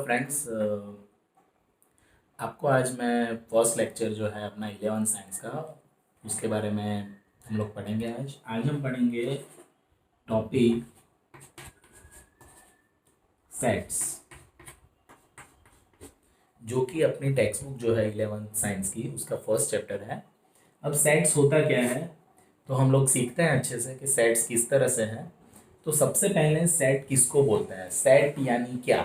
Friends, आपको आज मैं फर्स्ट लेक्चर जो है अपना 11 साइंस का उसके बारे में हम लोग पढ़ेंगे। आज हम पढ़ेंगे टॉपिक सेट्स, जो कि अपनी टेक्स्ट बुक जो है 11 साइंस की उसका फर्स्ट चैप्टर है। अब सेट्स होता क्या है तो हम लोग सीखते हैं अच्छे से कि सेट्स किस तरह से हैं। तो सबसे पहले सेट किसको बोलते हैं, सेट यानी क्या।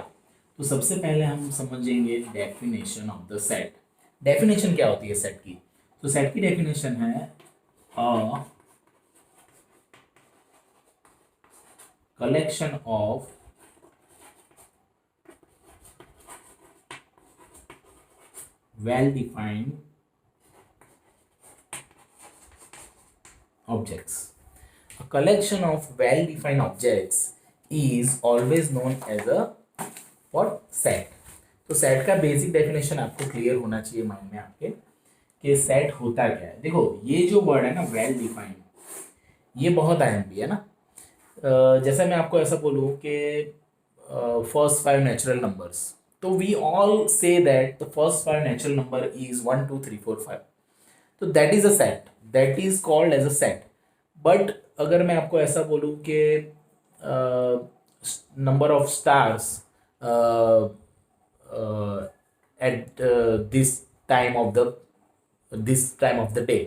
तो सबसे पहले हम समझेंगे definition of the set. Definition क्या होती है सेट की। तो सेट की डेफिनेशन है a collection of well defined objects. A collection of well-defined objects is always known as a what set. तो सेट का बेसिक डेफिनेशन आपको क्लियर होना चाहिए माइंड में आपके कि सेट होता क्या है। देखो ये जो वर्ड है ना वेल डिफाइंड, ये बहुत अहम भी है ना। जैसे मैं आपको ऐसा बोलूँ कि फर्स्ट 5 नेचुरल नंबर्स, तो we all say that the first 5 natural number is 1 2 3 4 5। तो that is a set, that is called as a set. But अगर मैं आपको ऐसा बोलूँ कि number of stars at this time of the day,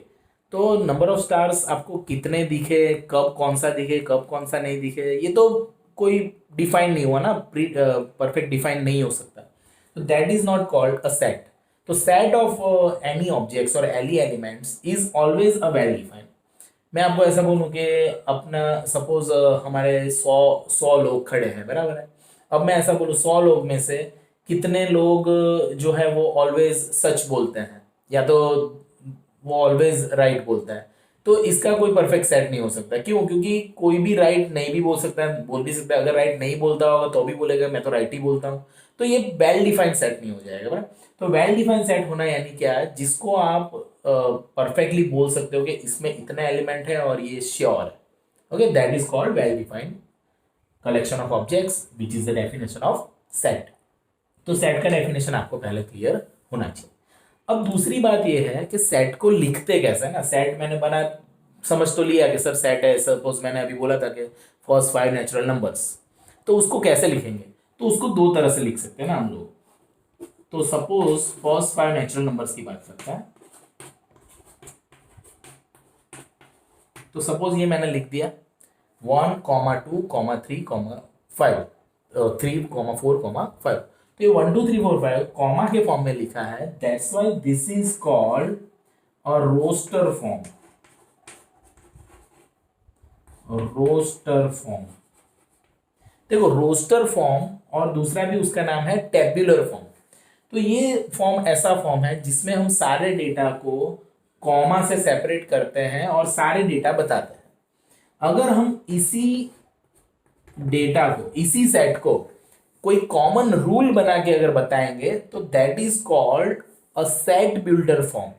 तो number of stars आपको कितने दिखे, कब कौन सा दिखे, कब कौन सा नहीं दिखे, ये तो कोई डिफाइन नहीं हुआ ना, परफेक्ट डिफाइन नहीं हो सकता। तो that is not called a set. तो सेट ऑफ एनी ऑब्जेक्ट्स और any elements is always a well defined. मैं आपको ऐसा बोलूँ कि अपना सपोज हमारे 100 लोग खड़े हैं, बराबर है। अब मैं ऐसा बोलूँ 100 लोग में से कितने लोग जो है वो ऑलवेज सच बोलते हैं, या तो वो ऑलवेज राइट बोलता है। तो इसका कोई परफेक्ट सेट नहीं हो सकता। क्यों? क्योंकि कोई भी राइट नहीं भी बोल सकता है, बोल भी सकता है। अगर राइट नहीं बोलता होगा तो भी बोलेगा मैं तो राइट ही बोलता हूँ। तो ये वेल डिफाइंड सेट नहीं हो जाएगा, बराबर। तो वेल डिफाइंड सेट होना यानी क्या है, जिसको आप परफेक्टली बोल सकते हो कि इसमें इतने एलिमेंट है और ये श्योर है। Okay, that is called well defined collection of objects which is the definition of set. तो सेट का डेफिनेशन आपको पहले क्लियर होना चाहिए। अब दूसरी बात यह है कि सेट को लिखते कैसे ना। सेट मैंने बना समझ तो लिया कि सर सेट है, सपोज मैंने अभी बोला था कि फर्स्ट 5 नेचुरल नंबर्स, तो उसको कैसे लिखेंगे। तो उसको दो तरह से लिख सकते हैं ना हम लोग। तो सपोज फर्स्ट 5 नेचुरल नंबर्स की बात करते हैं। तो सपोज ये मैंने लिख दिया 1 2 3 5 3 4 5। तो ये 1 2 3 4 5 कॉमा के फॉर्म में लिखा है। That's why this is called a roster form. Roster form, देखो रोस्टर फॉर्म और दूसरा भी उसका नाम है टेब्यूलर फॉर्म। तो ये फॉर्म ऐसा फॉर्म है जिसमें हम सारे डेटा को कॉमा से सेपरेट करते हैं और सारे डेटा बताते हैं। अगर हम इसी डेटा को, इसी सेट को कोई कॉमन रूल बना के अगर बताएंगे तो that is called a set builder form.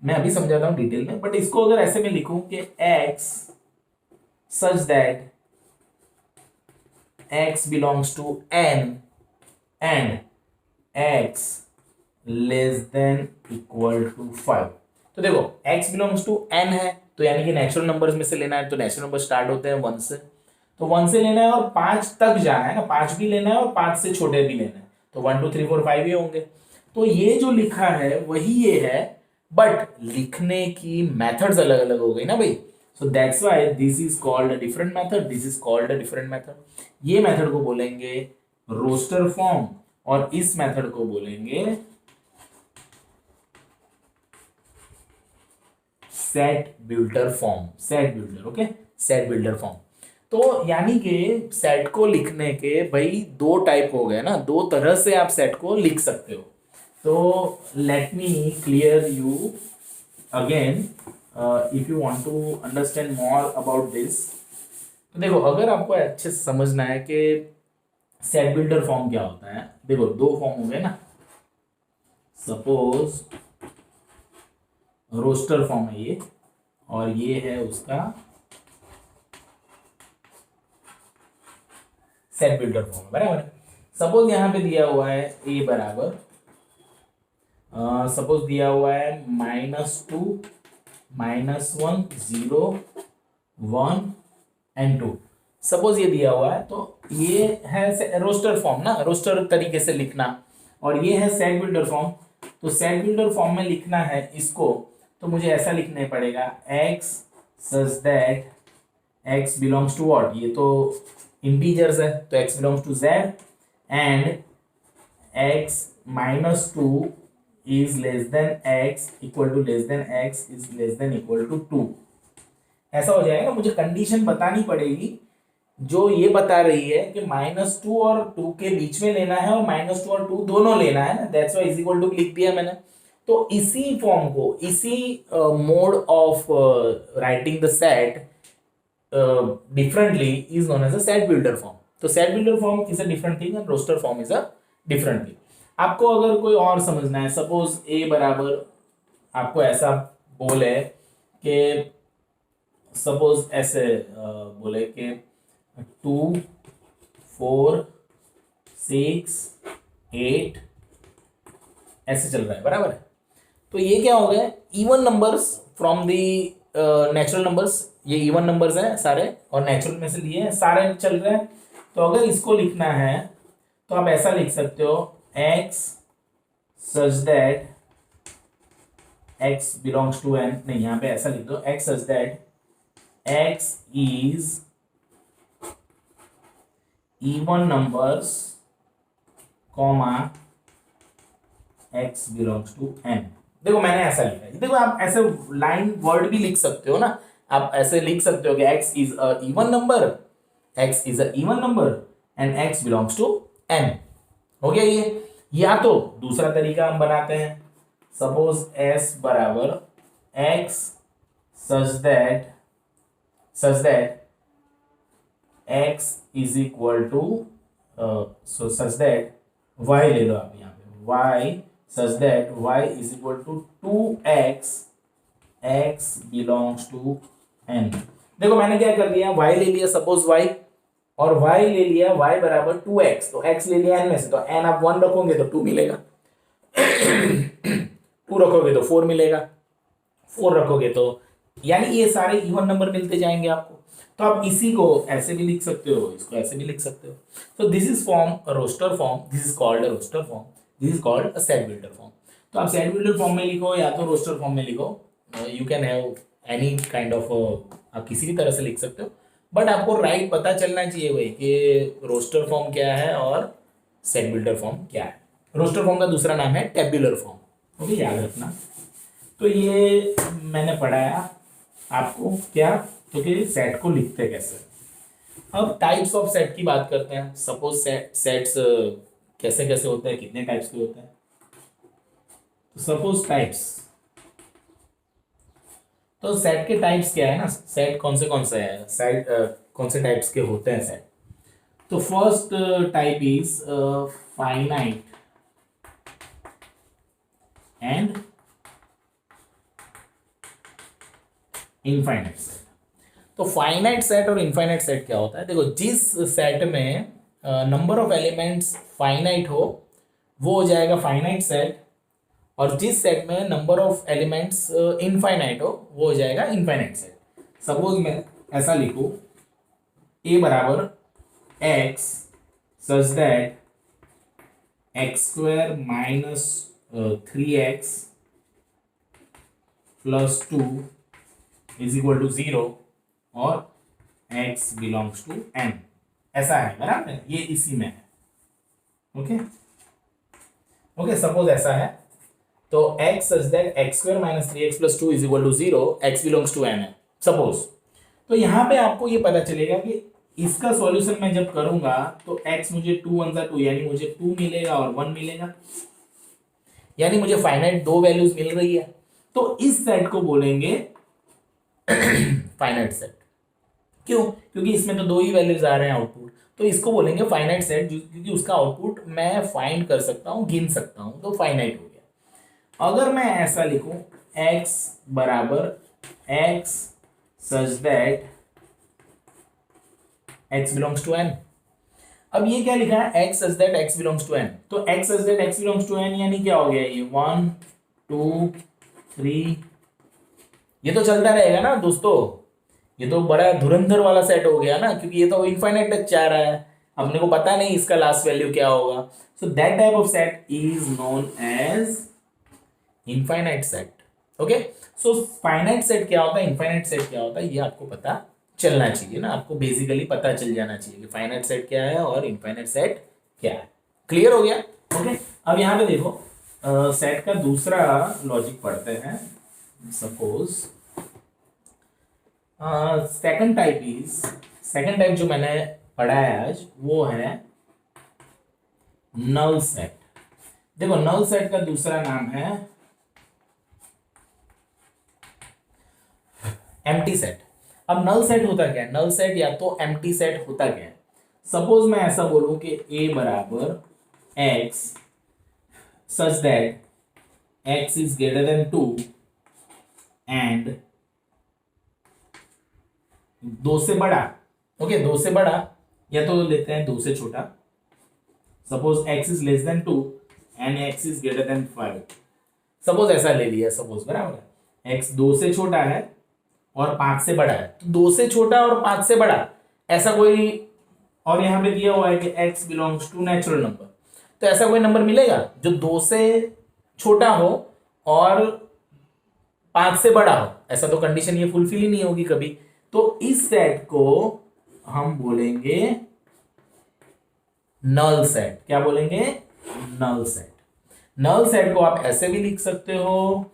मैं अभी समझाता हूं डिटेल में, बट इसको अगर ऐसे में लिखूं कि x such that x belongs to n and x less than equal to 5। तो देखो x belongs to n है, तो यानी कि नेचुरल नंबर्स में से लेना है। तो नेचुरल नंबर स्टार्ट होते हैं 1 से, तो 1 से लेना है और 5 तक जाना है ना। 5 भी लेना है और 5 से छोटे भी लेना है। तो 1 2 3 4 5 ही होंगे। तो ये जो लिखा है वही ये है, बट लिखने की मेथड्स अलग अलग हो गई ना भाई। So that's why this is called a different method, this is called a different method. ये मेथड को बोलेंगे रोस्टर फॉर्म और इस मेथड को बोलेंगे set builder form. Set builder, okay, set builder form. तो यानी कि सेट को लिखने के भाई दो टाइप हो गए ना, दो तरह से आप सेट को लिख सकते हो। तो let me clear you again if you want to understand more about this. तो देखो अगर आपको अच्छे से समझना है कि सेट बिल्डर फॉर्म क्या होता है, देखो दो फॉर्म हो गए ना। सपोज रोस्टर फॉर्म है ये, और ये है उसका सेट बिल्डर फॉर्म, बराबर है। सपोज यहाँ पे दिया हुआ है ए बराबर, सपोज दिया हुआ है -2, -1, 0, 1 एंड 2। सपोज ये दिया हुआ है, तो ये है रोस्टर फॉर्म ना, रोस्टर तरीके से लिखना, और ये है सेट बिल्डर फॉर्म। तो सेट बिल्डर फॉर्म में लिखना है इसको, तो मुझे ऐसा लिखना पड़ेगा x such that x belongs to what, ये तो इंटीजर्स है तो x belongs to z and x -2 is less than x equal to less than x is less than equal to 2। ऐसा हो जाएगा। मुझे कंडीशन बतानी पड़ेगी जो ये बता रही है कि -2 और 2 के बीच में लेना है और -2 और 2 दोनों लेना है ना, that's why is equal to लिख दिया मैंने। तो इसी फॉर्म को, इसी mode of writing the set differently is known as a set builder form. तो set builder form is a different thing and roster form is a different thing. आपको अगर कोई और समझना है, सपोज ए बराबर आपको ऐसा बोले कि सपोज ऐसे बोले कि 2, 4, 6, 8 ऐसे चल रहा है, बराबर है। तो ये क्या हो गया, even numbers from the natural numbers, ये इवन नंबर्स हैं सारे और नेचुरल में से लिए हैं, सारे चल रहे हैं। तो अगर इसको लिखना है तो आप ऐसा लिख सकते हो x such that x belongs to n, नहीं यहाँ पे ऐसा लिख दो x such that x is even numbers comma x belongs to n। देखो मैंने ऐसा लिखा है, देखो आप ऐसे लाइन वर्ड भी लिख सकते हो ना, आप ऐसे लिख सकते हो कि x is a even number, x is a even number and x belongs to n। हो गया ये। या तो दूसरा तरीका हम बनाते हैं, सपोज s बराबर x such that x is equal to so such that y ले लो आप यहाँ पे, y such that y is equal to 2x, x belongs to n। देखो मैंने क्या कर दिया, y ले लिया सपोज y, और y ले लिया y बराबर 2x, तो x ले लिया n में से, तो n आप 1 रखोगे तो 2 मिलेगा 2 रखोगे तो 4 मिलेगा, 4 रखोगे तो, यानी ये सारे इवन नंबर मिलते जाएंगे आपको। तो आप इसी को ऐसे भी लिख सकते हो, इसको ऐसे भी लिख सकते हो। तो this is form roster form, this is called a roster form, this is called a set builder form. तो आप सेट बिल्डर फॉर्म में लिखो या तो रोस्टर फॉर्म में लिखो, you can have any kind of, आप किसी भी तरह से लिख सकते हो, बट आपको राइट पता चलना चाहिए भाई कि रोस्टर फॉर्म क्या है और सेट बिल्डर फॉर्म क्या है। रोस्टर फॉर्म का दूसरा नाम है टेब्यूलर फॉर्म, ओके, याद रखना। तो ये मैंने पढ़ाया आपको क्या, तो कि सेट को लिखते कैसे। अब टाइप्स ऑफ सेट की बात करते हैं। सपोज सेट्स कैसे कैसे होते हैं, कितने टाइप्स के होते हैं। तो सपोज टाइप्स, तो सेट के टाइप्स क्या है ना, सेट कौन से है, सेट कौन से टाइप्स के होते हैं सेट। तो first type is finite and infinite set. तो फाइनाइट सेट और इनफाइनाइट सेट क्या होता है, देखो जिस सेट में नंबर ऑफ एलिमेंट्स फाइनाइट हो वो हो जाएगा फाइनाइट सेट, और जिस सेट में नंबर ऑफ एलिमेंट्स इनफाइनाइट हो वो हो जाएगा इनफाइनाइट सेट। सपोज मैं ऐसा लिखूं, ए बराबर x such that x² minus 3x plus 2 is equal to 0 और x belongs to n, ऐसा है, बराबर, ये इसी में है। ओके ओके, सपोज ऐसा है, तो x such that x² minus 3x plus 2 is equal to 0, x belongs to n है सपोज। तो यहाँ पे आपको ये पता चलेगा कि इसका सॉल्यूशन मैं जब करूंगा तो x मुझे 2 1 2 यानी मुझे 2 मिलेगा और 1 मिलेगा, यानी मुझे फाइनाइट 2 वैल्यूज मिल रही है। तो इस सेट को बोलेंगे फाइनाइट सेट। क्यों? क्योंकि इसमें तो 2 ही वैल्यूज आ रहे हैं आउटपुट, तो इसको बोलेंगे फाइनाइट सेट, क्योंकि उसका आउटपुट मैं फाइंड कर सकता हूँ, गिन सकता हूँ, तो फाइनाइट हो गया। अगर मैं ऐसा लिखूं x बराबर x such that x belongs to n, अब ये क्या लिखा है, x such that x belongs to n, तो x such that x belongs to n यानी क्या हो गया ये 1 2 3, ये तो चलता रहेगा ना दोस्तों, ये तो बड़ा धुरंधर वाला सेट हो गया ना, क्योंकि ये तो इनफाइनाइट तक जा रहा है, अपने को पता नहीं इसका लास्ट वैल्यू क्या होगा। So that type of set is known as infinite set. Okay, so finite set क्या होता है, इनफाइनाइट सेट क्या होता है, ये आपको पता चलना चाहिए ना, आपको बेसिकली पता चल जाना चाहिए कि फाइनाइट सेट क्या है और इनफाइनाइट सेट क्या है। क्लियर हो गया? ओके, अब यहाँ पे देखो सेट का दूसरा लॉजिक पढ़ते हैं। सपोज सेकंड टाइप जो मैंने पढ़ा है आज वो है नल सेट। देखो नल सेट का दूसरा नाम है एम्प्टी सेट। अब नल सेट होता क्या है, नल सेट या तो एम्प्टी सेट होता क्या है। सपोज मैं ऐसा बोलूं कि a बराबर x such that x is greater than 2 and 2 से बड़ा। ओके, 2 से बड़ा या तो लेते हैं 2 से छोटा। Suppose x is less than 2 and x is greater than 5। Suppose ऐसा ले लिया, सपोज बराबर है x 2 से छोटा है और 5 से बड़ा है, तो 2 से छोटा और 5 से बड़ा ऐसा कोई, और यहां पे दिया हुआ है कि x belongs to natural number, तो ऐसा कोई नंबर मिलेगा जो 2 से छोटा हो और 5 से बड़ा हो, ऐसा तो कंडीशन ये फुलफिल ही नहीं होगी कभी। तो इस सेट को हम बोलेंगे नल सेट। क्या बोलेंगे? Null set. नल सेट को आप ऐसे भी लिख सकते हो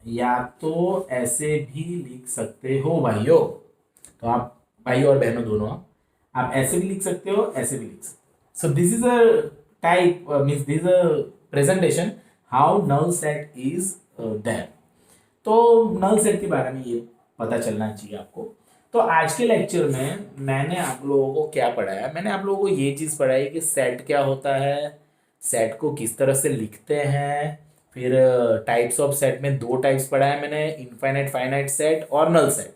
या तो ऐसे भी लिख सकते हो भाइयों, तो आप भाइयों और बहनों दोनों आप ऐसे भी लिख सकते हो, ऐसे भी लिख सकते हो। So this is a type means this a presentation how null set is there. तो नल सेट के बारे में ये पता चलना चाहिए आपको। तो आज के लेक्चर में मैंने आप लोगों को क्या पढ़ाया, मैंने आप लोगों को ये चीज़ पढ़ाई कि सेट क्या होता है, सेट को किस तरह से लिखते हैं, फिर टाइप्स ऑफ सेट में 2 टाइप्स पढ़ाया मैंने, इनफाइनाइट फाइनाइट सेट और नल सेट।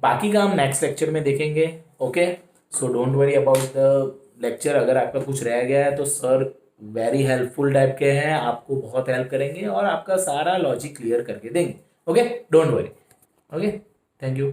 बाकी का हम नेक्स्ट लेक्चर में देखेंगे। Okay, so don't worry about the lecture. अगर आपका कुछ रह गया है तो सर वेरी हेल्पफुल टाइप के हैं, आपको बहुत हेल्प करेंगे और आपका सारा लॉजिक क्लियर करके देंगे। Okay, don't worry. Okay, thank you.